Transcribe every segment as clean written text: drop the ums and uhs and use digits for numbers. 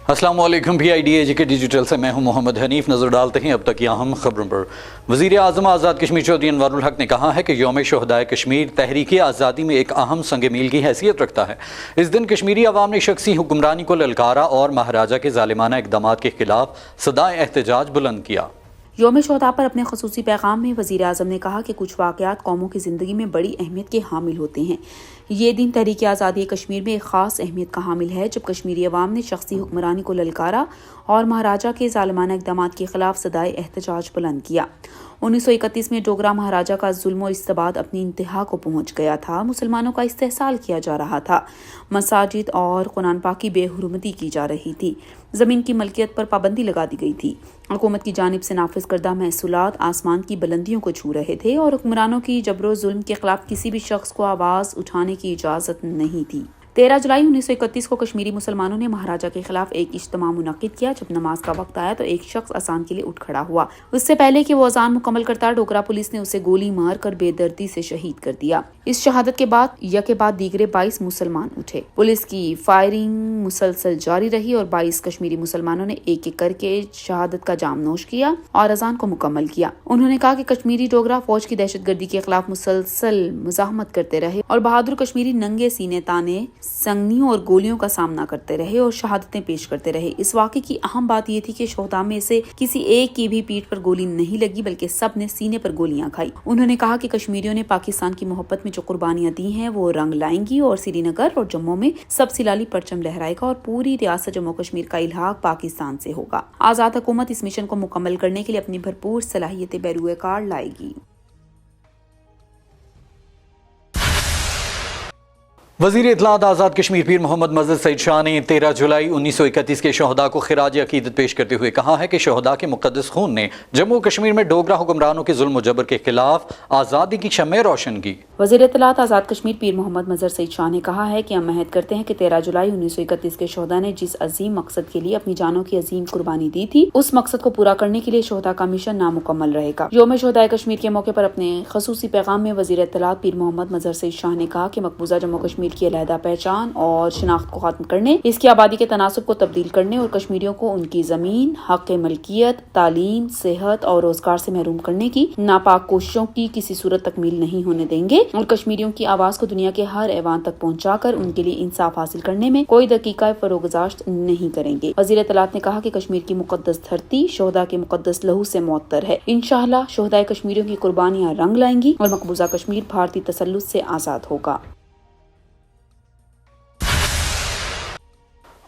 السلام علیکم PIDAG کے ڈیجیٹل سے میں ہوں محمد حنیف. نظر ڈالتے ہیں اب تک کی اہم خبروں پر. وزیر اعظم آزاد کشمیر چودھری انوار الحق نے کہا ہے کہ یوم شہدائے کشمیر تحریک آزادی میں ایک اہم سنگ میل کی حیثیت رکھتا ہے. اس دن کشمیری عوام نے شخصی حکمرانی کو للکارا اور مہاراجہ کے ظالمانہ اقدامات کے خلاف صدائے احتجاج بلند کیا. یوم شہداء پر اپنے خصوصی پیغام میں وزیر اعظم نے کہا کہ کچھ واقعات قوموں کی زندگی میں بڑی اہمیت کے حامل ہوتے ہیں. یہ دن تحریک آزادی کشمیر میں ایک خاص اہمیت کا حامل ہے جب کشمیری عوام نے شخصی حکمرانی کو للکارا اور مہاراجہ کے ظالمانہ اقدامات کے خلاف صدائے احتجاج بلند کیا. 1931 میں ڈوگرا مہاراجہ کا ظلم و استبداد اپنی انتہا کو پہنچ گیا تھا. مسلمانوں کا استحصال کیا جا رہا تھا. مساجد اور قرآن پاک کی بے حرمتی کی جا رہی تھی. زمین کی ملکیت پر پابندی لگا دی گئی تھی. حکومت کی جانب سے نافذ کردہ محصولات آسمان کی بلندیوں کو چھو رہے تھے اور حکمرانوں کی جبر و ظلم کے خلاف کسی بھی شخص کو آواز اٹھانے کی اجازت نہیں تھی. 13 جولائی 1931 کو کشمیری مسلمانوں نے مہاراجہ کے خلاف ایک اجتماع منعقد کیا. جب نماز کا وقت آیا تو ایک شخص اذان کے لیے اٹھ کھڑا ہوا. اس سے پہلے کہ وہ اذان مکمل کرتا ڈوگرا پولیس نے اسے گولی مار کر بے دردی سے شہید کر دیا. اس شہادت کے بعد یکے بعد دیگرے 22 مسلمان اٹھے. پولیس کی فائرنگ مسلسل جاری رہی اور 22 کشمیری مسلمانوں نے ایک ایک کر کے شہادت کا جام نوش کیا اور اذان کو مکمل کیا. انہوں نے کہا کہ کشمیری ڈوگرا فوج کی دہشت گردی کے خلاف مسلسل مزاحمت کرتے رہے اور بہادر کشمیری ننگے سینے تانے سنگنیوں اور گولیوں کا سامنا کرتے رہے اور شہادتیں پیش کرتے رہے. اس واقعے کی اہم بات یہ تھی کہ شہداء میں سے کسی ایک کی بھی پیٹھ پر گولی نہیں لگی بلکہ سب نے سینے پر گولیاں کھائی. انہوں نے کہا کہ کشمیریوں نے پاکستان کی محبت میں جو قربانیاں دی ہیں وہ رنگ لائیں گی اور سری نگر اور جموں میں سب سلالی پرچم لہرائے گا اور پوری ریاست جموں کشمیر کا الحاق پاکستان سے ہوگا. آزاد حکومت اس مشن کو مکمل کرنے کے لیے اپنی بھرپور صلاحیتیں بیروئے کار لائے گی. وزیر اطلاعات آزاد کشمیر پیر محمد مظہر سعید شاہ نے 13 جولائی 1931 کے شہداء کو خراج عقیدت پیش کرتے ہوئے کہا ہے کہ شہداء کے مقدس خون نے جموں کشمیر میں ڈوگرا حکمرانوں کے ظلم و جبر کے خلاف آزادی کی شمع روشن کی. وزیر اطلاعات آزاد کشمیر پیر محمد مظہر سعید شاہ نے کہا ہے کہ ہم عہد کرتے ہیں کہ 13 جولائی 1931 کے شہداء نے جس عظیم مقصد کے لیے اپنی جانوں کی عظیم قربانی دی تھی اس مقصد کو پورا کرنے کے لیے شہداء کا مشن نامکمل رہے گا. یوم شہدائے کشمیر کے موقع پر اپنے خصوصی پیغام میں وزیر اطلاعات پیر محمد مظہر سعید شاہ نے کہا کہ مقبوضہ جموں کشمیر کی علیحدہ پہچان اور شناخت کو ختم کرنے، اس کی آبادی کے تناسب کو تبدیل کرنے اور کشمیریوں کو ان کی زمین، حق ملکیت، تعلیم، صحت اور روزگار سے محروم کرنے کی ناپاک کوششوں کی کسی صورت تکمیل نہیں ہونے دیں گے اور کشمیریوں کی آواز کو دنیا کے ہر ایوان تک پہنچا کر ان کے لیے انصاف حاصل کرنے میں کوئی دقیقہ فروگزاشت نہیں کریں گے. وزیر اطلاعات نے کہا کہ کشمیر کی مقدس دھرتی شہداء کے مقدس لہو سے معطر ہے. انشاءاللہ شہدائے کشمیریوں کی قربانیاں رنگ لائیں گی اور مقبوضہ کشمیر بھارتی تسلط سے آزاد ہوگا.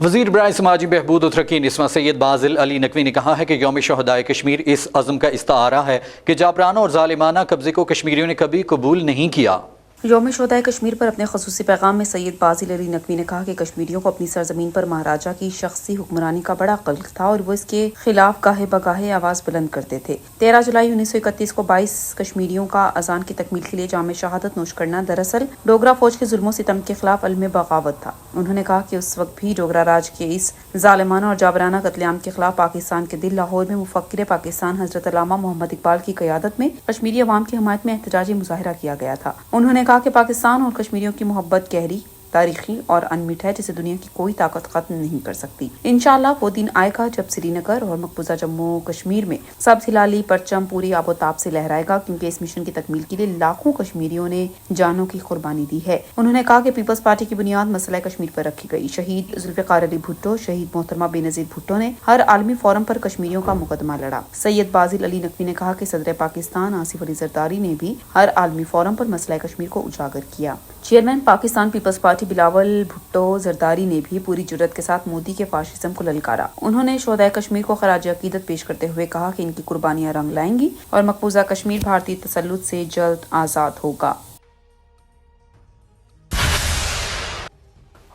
وزیر برائے سماجی بہبود و ترقی نسواں سید بازل علی نقوی نے کہا ہے کہ یوم شہدائے کشمیر اس عزم کا استعارہ ہے کہ جابرانہ اور ظالمانہ قبضے کو کشمیریوں نے کبھی قبول نہیں کیا. یوم شہدائے کشمیر پر اپنے خصوصی پیغام میں سید بازل علی نقوی نے کہا کہ کشمیریوں کو اپنی سرزمین پر مہاراجہ کی شخصی حکمرانی کا بڑا قلق تھا اور وہ اس کے خلاف گاہے بگاہے آواز بلند کرتے تھے. 13 جولائی 1931 کو 22 کشمیریوں کا اذان کی تکمیل کے لیے جام شہادت نوش کرنا دراصل ڈوگرا فوج کے ظلم و ستم کے خلاف علم بغاوت تھا. انہوں نے کہا کہ اس وقت بھی ڈوگرا راج کے اس ظالمانہ اور جابرانہ قتل عام کے خلاف پاکستان کے دل لاہور میں مفکر پاکستان حضرت علامہ محمد اقبال کی قیادت میں کشمیری عوام کی حمایت میں احتجاجی مظاہرہ کیا گیا تھا. انہوں نے کہا کہ پاکستان اور کشمیریوں کی محبت گہری، تاریخی اور انمٹ ہے جسے دنیا کی کوئی طاقت ختم نہیں کر سکتی. انشاءاللہ وہ دن آئے گا جب سری نگر اور مقبوضہ جموں کشمیر میں سب ہلالی پرچم پوری آب و تاب سے لہرائے گا کیونکہ اس مشن کی تکمیل کے لیے لاکھوں کشمیریوں نے جانوں کی قربانی دی ہے. انہوں نے کہا کہ پیپلز پارٹی کی بنیاد مسئلہ کشمیر پر رکھی گئی. شہید ذوالفقار علی بھٹو، شہید محترمہ بے نظیر بھٹو نے ہر عالمی فورم پر کشمیریوں کا مقدمہ لڑا. سید بازل علی نقوی نے کہا کہ صدر پاکستان آصف علی زرداری نے بھی ہر عالمی فورم پر مسئلہ کشمیر کو اجاگر کیا. Chairman Pakistan Peoples Party Bilawal Bhutto Zardari نے بھی پوری جرات کے ساتھ مودی کے فاشزم کو للکارا. انہوں نے شہدائے کشمیر کو خراج عقیدت پیش کرتے ہوئے کہا کہ ان کی قربانیاں رنگ لائیں گی اور مقبوضہ کشمیر بھارتی تسلط سے جلد آزاد ہوگا.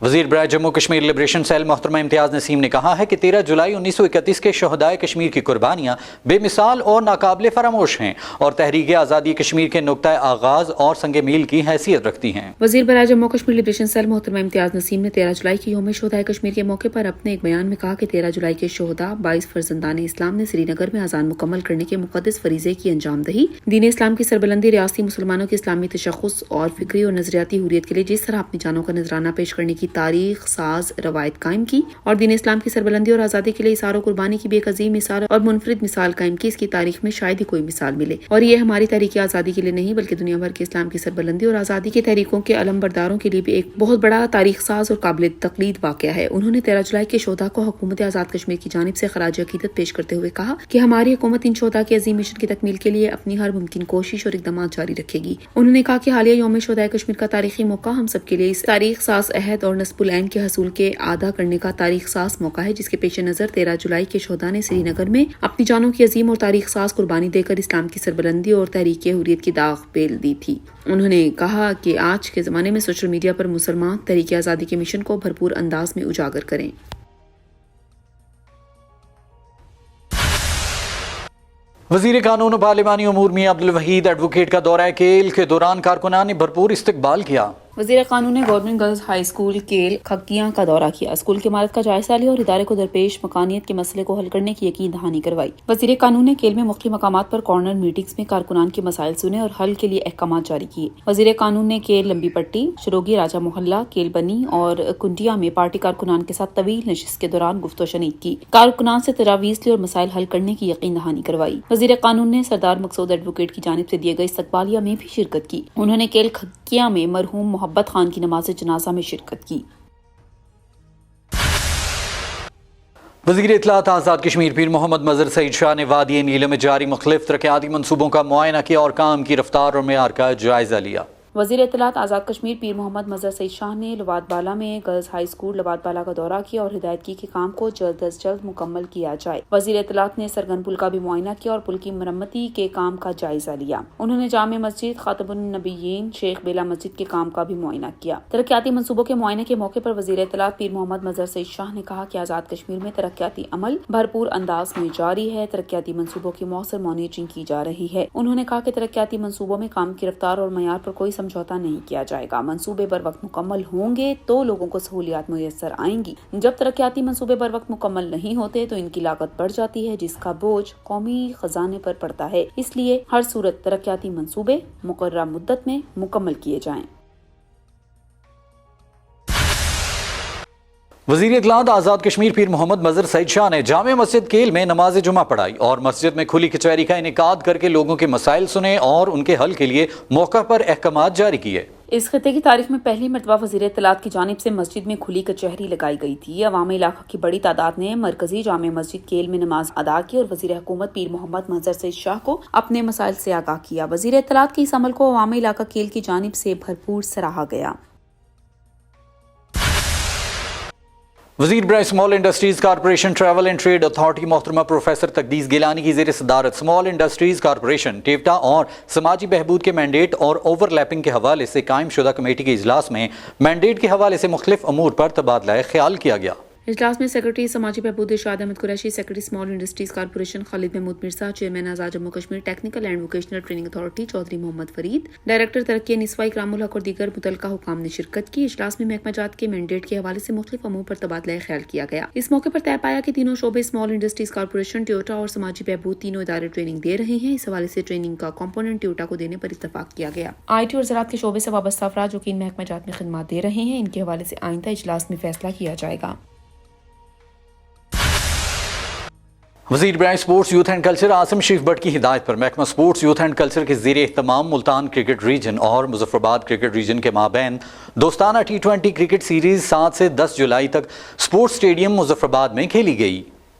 وزیر برائے جموں کشمیر لبریشن سیل محترمہ امتیاز نسیم نے کہا ہے کہ 13 جولائی 1931 کے شہدائے کشمیر کی قربانیاں بے مثال اور ناقابل فراموش ہیں اور تحریک آزادی کشمیر کے نقطۂ آغاز اور سنگ میل کی حیثیت رکھتی ہیں۔ وزیر برائے جموں کشمیر لبریشن سیل محترمہ امتیاز نسیم نے 13 جولائی کی یوم شہدائے کشمیر کے موقع پر اپنے ایک بیان میں کہا کہ 13 جولائی کے شہداء 22 فرزندان اسلام نے سری نگر میں اذان مکمل کرنے کے مقدس فریضے کی انجام دہی، دین اسلام کی سربلندی، ریاستی مسلمانوں کے اسلامی تشخص اور فکری اور نظریاتی حریت کے لیے جس طرح اپنی جانوں کا نذرانہ پیش کرنے کی تاریخ روایت قائم کی اور دین اسلام کی سربلندی اور آزادی کے لیے اثار و قربانی کی بھی ایک عظیم مثال اور منفرد مثال قائم کی، اس کی تاریخ میں شاید ہی کوئی مثال ملے، اور یہ ہماری تحریک آزادی کے لیے نہیں بلکہ دنیا بھر کے اسلام کی سربلندی اور آزادی کی تحریکوں کے علم برداروں کے لیے بھی ایک بہت بڑا تاریخ ساز اور قابل تقلید واقعہ ہے۔ انہوں نے 13 جولائی کے شہداء کو حکومت آزاد کشمیر کی جانب سے خراج عقیدت پیش کرتے ہوئے کہا کہ ہماری حکومت ان شہداء کے عظیم مشن کی تکمیل کے لیے اپنی ہر ممکن کوشش اور اقدامات جاری رکھے گی۔ انہوں نے کہا کہ حالیہ یوم شہدائے کشمیر کا تاریخی موقع ہم سب کے لیے اس تاریخ ساز عہد اور نصب العین کے حصول کے ادا کرنے کا تاریخ ساز موقع ہے، جس کے پیش نظر 13 جولائی کے شہداء نے سری نگر میں اپنی جانوں کی عظیم اور تاریخ ساز قربانی دے کر اسلام کی سربلندی اور تحریک حریت کی داغ بیل دی تھی۔ انہوں نے کہا کہ آج کے زمانے میں سوشل میڈیا پر مسلمان تحریک آزادی کے مشن کو بھرپور انداز میں اجاگر کریں۔ وزیر قانون و پارلیمانی امور میاں عبدالوحید ایڈوکیٹ کا دورہ کیل کے دوران کارکنان نے بھرپور استقبال کیا۔ وزیر قانون نے گورنمنٹ گرلز ہائی اسکول کیل کھگیاں کا دورہ کیا، اسکول کی عمارت کا جائزہ لیا اور ادارے کو درپیش مکانیت کے مسئلے کو حل کرنے کی یقین دہانی کروائی۔ وزیر قانون نے کیل میں مختلف مقامات پر کارنر میٹنگز میں کارکنان کے مسائل سنے اور حل کے لیے احکامات جاری کیے۔ وزیر قانون نے کیل لمبی پٹی، شروگی راجہ محلہ، کیل بنی اور کنڈیا میں پارٹی کارکنان کے ساتھ طویل نشست کے دوران گفت و شنید کی، کارکنان سے تجاویز لی اور مسائل حل کرنے کی یقین دہانی کروائی۔ وزیر قانون نے سردار مقصود ایڈوکیٹ کی جانب سے دیے گئے استقبالیہ میں بھی شرکت کی۔ انہوں نے کیل کھگیاں میں مرحوم محبت خان کی نماز جنازہ میں شرکت کی۔ وزیر اطلاعات آزاد کشمیر پیر محمد مظہر سعید شاہ نے وادی نیلم میں جاری مختلف ترقیاتی منصوبوں کا معائنہ کیا اور کام کی رفتار اور معیار کا جائزہ لیا۔ وزیر اطلاعات آزاد کشمیر پیر محمد مظہر سعید شاہ نے لوات بالا میں گرلز ہائی اسکول لوات بالا کا دورہ کیا اور ہدایت کی کہ کام کو جلد از جلد مکمل کیا جائے۔ وزیر اطلاعات نے سرگن پل کا بھی معائنہ کیا اور پل کی مرمتی کے کام کا جائزہ لیا۔ انہوں نے جامع مسجد خاتم النبیین شیخ بیلا مسجد کے کام کا بھی معائنہ کیا۔ ترقیاتی منصوبوں کے معائنے کے موقع پر وزیر اطلاعات پیر محمد مظہر سعید شاہ نے کہا کہ آزاد کشمیر میں ترقیاتی عمل بھرپور انداز میں جاری ہے، ترقیاتی منصوبوں کی مؤثر مانیٹرنگ کی جا رہی ہے۔ انہوں نے کہا کہ ترقیاتی منصوبوں میں کام کی رفتار اور معیار پر کوئی سمجھوتہ نہیں کیا جائے گا، منصوبے بر وقت مکمل ہوں گے تو لوگوں کو سہولیات میسر آئیں گی، جب ترقیاتی منصوبے بر وقت مکمل نہیں ہوتے تو ان کی لاگت بڑھ جاتی ہے جس کا بوجھ قومی خزانے پر پڑتا ہے، اس لیے ہر صورت ترقیاتی منصوبے مقررہ مدت میں مکمل کیے جائیں۔ وزیر اطلاعات آزاد کشمیر پیر محمد مظہر سعید شاہ نے جامع مسجد کیل میں نماز جمعہ پڑھائی اور مسجد میں کھلی کچہری کا انعقاد کر کے لوگوں کے مسائل سنے اور ان کے حل کے لیے موقع پر احکامات جاری کیے۔ اس خطے کی تاریخ میں پہلی مرتبہ وزیر اطلاعات کی جانب سے مسجد میں کھلی کچہری لگائی گئی تھی۔ عوام علاقہ کی بڑی تعداد نے مرکزی جامع مسجد کیل میں نماز ادا کی اور وزیر حکومت پیر محمد مظہر سعید شاہ کو اپنے مسائل سے آگاہ کیا۔ وزیر اطلاعات کے اس عمل کو عوام علاقہ کیل کی جانب سے بھرپور سراہا گیا۔ وزیر برائے small industries corporation travel and trade authority محترمہ پروفیسر تقدیس گیلانی کی زیر صدارت اسمال انڈسٹریز کارپوریشن ٹیوٹا اور سماجی بہبود کے مینڈیٹ اور اوور لیپنگ کے حوالے سے قائم شدہ کمیٹی کے اجلاس میں مینڈیٹ کے حوالے سے مختلف امور پر تبادلہ خیال کیا گیا۔ اجلاس میں سیکرٹری سماجی بہبود Irshad Ahmed Qureshi, secretary small industries corporation Khalid Mahmood Mirza, chairman Azad Jammu Kashmir technical and vocational training authority Chaudhry Muhammad Farid, director ترقی نسواں اکرام الحق اور دیگر متعلقہ حکام نے شرکت کی۔ اجلاس میں محکمہ جات کے مینڈیٹ کے حوالے سے مختلف امور پر تبادلہ خیال کیا گیا۔ اس موقع پر طے پایا کہ تینوں شعبے اسمال انڈسٹریز کارپوریشن، ٹیوٹا اور سماجی بہبود تینوں ادارے ٹریننگ دے رہے ہیں۔ اس حوالے سے ٹریننگ کا کمپوننٹ ٹیوٹا کو دینے پر اتفاق کیا گیا۔ آئی ٹی اور زراعت کے شعبے سے وابستہ افراد جو کہ ان محکمہ جات میں خدمات دے رہے ہیں، ان کے حوالے سے آئندہ اجلاس میں فیصلہ کیا جائے گا۔ وزیر برائے sports youth and culture Asim Sharif but کی ہدایت پر محکمہ سپورٹس یوتھ اینڈ کلچر کے زیر اہتمام ملتان کرکٹ ریجن اور مظفرآباد کرکٹ ریجن کے مابین دوستانہ ٹی 20 کرکٹ سیریز 7 سے 10 جولائی تک سپورٹس اسٹیڈیم مظفرآباد میں کھیلی گئی۔